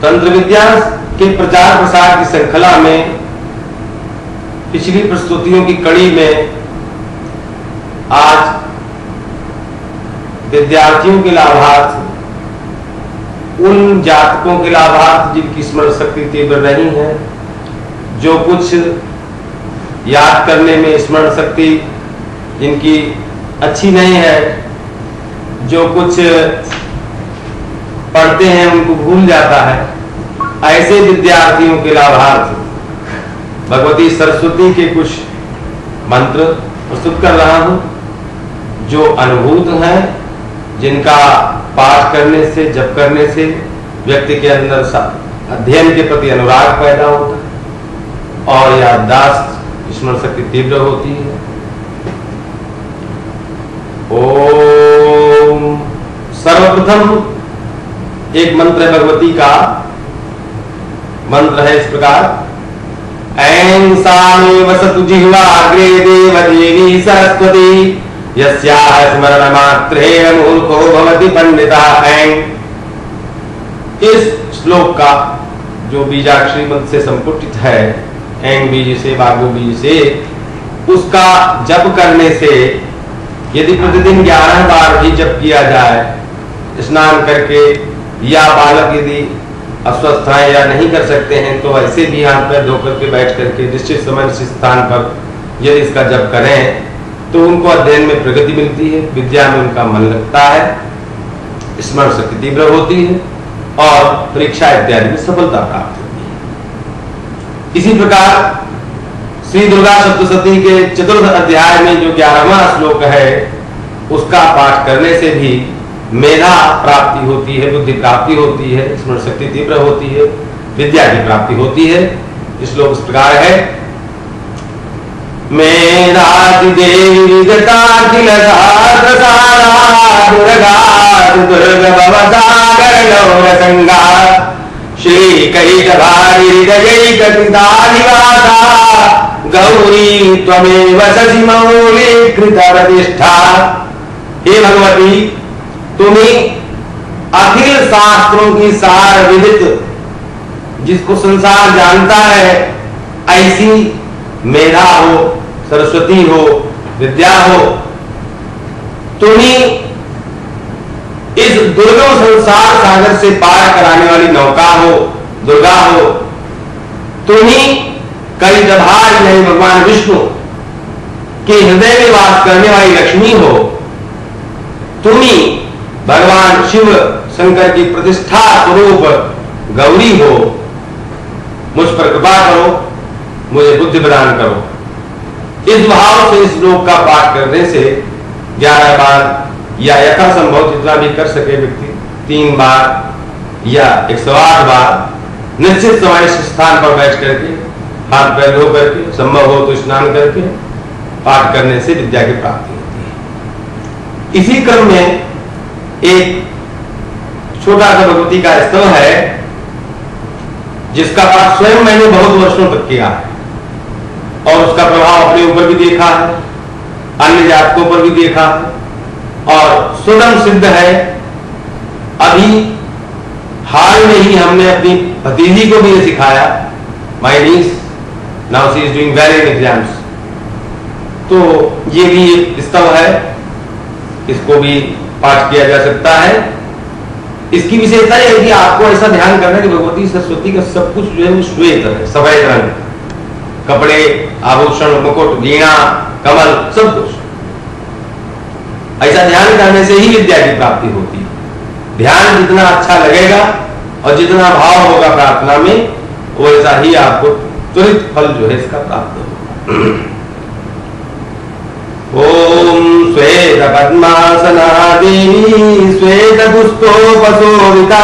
तंत्र विद्या के प्रचार प्रसार की श्रृंखला में पिछली प्रस्तुतियों की कड़ी में आज विद्यार्थियों के लाभार्थ, उन जातकों के लाभार्थ जिनकी स्मरण शक्ति तीव्र नहीं है, जो कुछ याद करने में स्मरण शक्ति जिनकी अच्छी नहीं है, जो कुछ पढ़ते हैं उनको भूल जाता है, ऐसे विद्यार्थियों के लाभार्थ भगवती सरस्वती के कुछ मंत्र प्रस्तुत कर रहा हूं, जो अनुभूत हैं, जिनका पाठ करने से, जप करने से व्यक्ति के अंदर अध्ययन के प्रति अनुराग पैदा होता है और याददाश्त, स्मरण शक्ति तीव्र होती है। ओम। सर्वप्रथम एक मंत्र है भगवती का, मंत्र है इस प्रकार, ऐं सामे वसतु जिह्वाग्रे देवदेवी सरस्वती यस्याः स्मरण मात्रेण मूर्खो भवति पंडितः। ऐं। इस श्लोक का जो बीजाक्षरी मंत्र से संपुटित है, ऐं बीज से, वागु बीज से, उसका जप करने से यदि प्रतिदिन 11 बार भी जप किया जाए, स्नान करके, या बालक यदि अस्वस्थ हैं या नहीं कर सकते हैं तो ऐसे भी हाथ पैर धो करके बैठ करके निश्चित समय निश्चित स्थान पर यदि इसका जप करें तो उनको अध्ययन में प्रगति मिलती है, विद्या में उनका मन लगता है, स्मरण शक्ति तीव्र होती है और परीक्षा इत्यादि में सफलता प्राप्त होती है। इसी प्रकार श्री दुर्गा सप्तशती के चतुर्थ अध्याय में जो 11वां श्लोक है, उसका पाठ करने से भी मेधा प्राप्ति होती है, बुद्धि प्राप्ति होती है, स्मरण शक्ति तीव्र होती है, विद्या की प्राप्ति होती है। इस श्लोक इस प्रकार है, मेधाति देवी विगताखिल सहस्रसारा दुर्गा दुर्गभवसागर गौरसंगा श्री कैटभारी हृदयैककृतानिवासा गौरी त्वमेव शशि मौलीकृत प्रतिष्ठा। हे भगवती, तुम्ही अखिल शास्त्रों की सार विदित, जिसको संसार जानता है, ऐसी मेधा हो, सरस्वती हो, विद्या हो, तुम्ही इस दुर्गम संसार सागर से पार कराने वाली नौका हो, दुर्गा हो, तुम्ही कई जभार नहीं भगवान विष्णु के हृदय में वास करने वाली लक्ष्मी हो, तुम्ही भगवान शिव शंकर की प्रतिष्ठा स्वरूप गौरी हो। मुझ पर कृपा करो, मुझे बुद्धि प्रदान करो। इस भाव से इस श्लोक का पाठ करने से 11 बार या यथासंभव जितना भी कर सके व्यक्ति 3 बार या 108 बार निश्चित समय स्थान पर बैठ करके, हाथ पैर धो करके, संभव हो तो स्नान करके पाठ करने से विद्या की प्राप्ति होती है। इसी क्रम में एक छोटा सा भगवती का स्तव है, जिसका पाठ स्वयं मैंने बहुत वर्षों तक किया है और उसका प्रभाव अपने ऊपर भी देखा है, अन्य जातकों पर भी देखा है और स्वयं सिद्ध है। अभी हाल में ही हमने अपनी भतीजी को भी ये सिखाया, my niece, now she is doing well in exams. तो ये भी एक स्तव है, इसको भी पाठ किया जा सकता है। इसकी विशेषता यह है कि आपको ऐसा ध्यान करना है कि भगवती सरस्वती का सब कुछ जो है वो श्वेत है, सफेद रंग, कपड़े, आभूषण, मुकुट, वीणा, कमल, सब कुछ। ऐसा ध्यान करने से ही विद्या की प्राप्ति होती है। ध्यान जितना अच्छा लगेगा और जितना भाव होगा प्रार्थना में, वैसा ही आपको त्वरित फल जो है इसका प्राप्त होगा। ओम श्वेत पद्मासना देवी श्वेत पुष्पोपशोभिता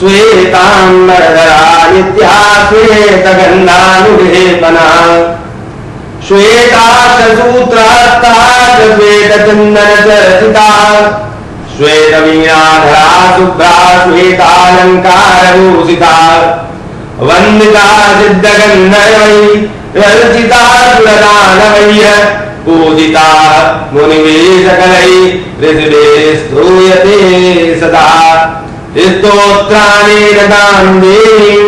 श्वेतांबरधरा नित्या श्वेत गंधानुलेपना श्वेताक्षसूत्रहस्ता श्वेत चंदन चर्चिता श्वेत वीणाधरा शुभ्रा श्वेतालंकार भूषिता वंदिता सिद्धगन्धर्वै रचिता सुरदानवैः पूजिता मुनिवेशकलै ऋषिभिः स्तूयते सदा स्तोत्राणि रतां देवीं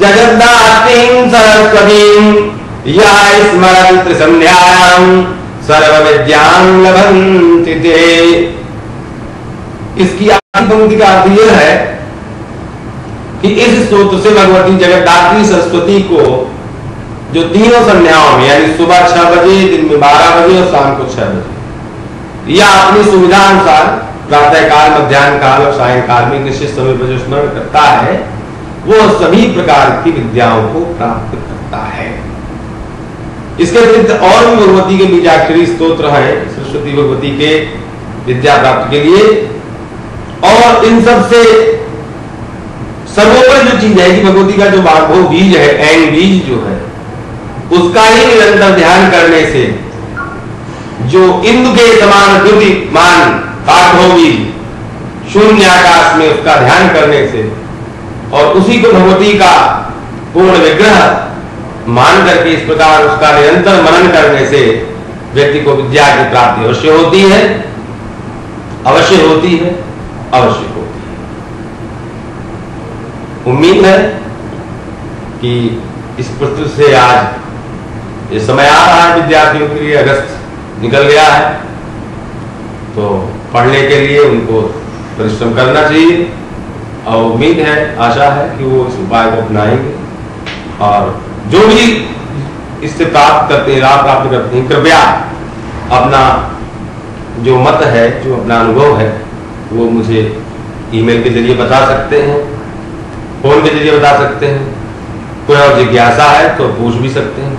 जगद्धात्रीं सरस्वतीं या स्मरन् त्रिसन्ध्यायां सर्वविद्यां लभन्ति ते। इसकी आखिरी पंक्ति का अर्थ यह है कि इस स्तोत्र से भगवती जगद्धात्री सरस्वती को जो तीनों संध्याओं में यानी सुबह 6 बजे, दिन में 12 बजे और शाम को 6 बजे या अपनी सुविधा अनुसार प्रातः काल, मध्याह्न काल और सायंकाल में निश्चित समय पर जो स्मरण करता है वो सभी प्रकार की विद्याओं को प्राप्त करता है। इसके अतिरिक्त और भी भगवती के बीजाक्षरी स्तोत्र हैं सरस्वती भगवती के विद्या प्राप्ति के लिए। और इन सब से सर्वोपरि जो चीज है कि भगवती का जो बाघो बीज है, ऐन बीज जो है, उसका ही निरंतर ध्यान करने से जो इंदु के समान द्युतिमान बाघो बीज शून्य आकाश में उसका ध्यान करने से और उसी को भगवती का पूर्ण विग्रह मान करके इस प्रकार उसका निरंतर मनन करने से व्यक्ति को विद्या की प्राप्ति अवश्य होती है, अवश्य होती है, अवश्य होती है। उम्मीद है कि इस पृथ्वी से आज ये समय आ रहा है विद्यार्थियों के लिए, अगस्त निकल गया है, तो पढ़ने के लिए उनको परिश्रम करना चाहिए और उम्मीद है, आशा है कि वो इस उपाय को अपनाएंगे और जो भी इससे प्राप्त करते हैं, लाभ प्राप्त करते हैं, कृपया अपना जो मत है, जो अपना अनुभव है वो मुझे ईमेल के जरिए बता सकते हैं, फोन के जरिए बता सकते हैं। कोई और जिज्ञासा है तो पूछ भी सकते हैं।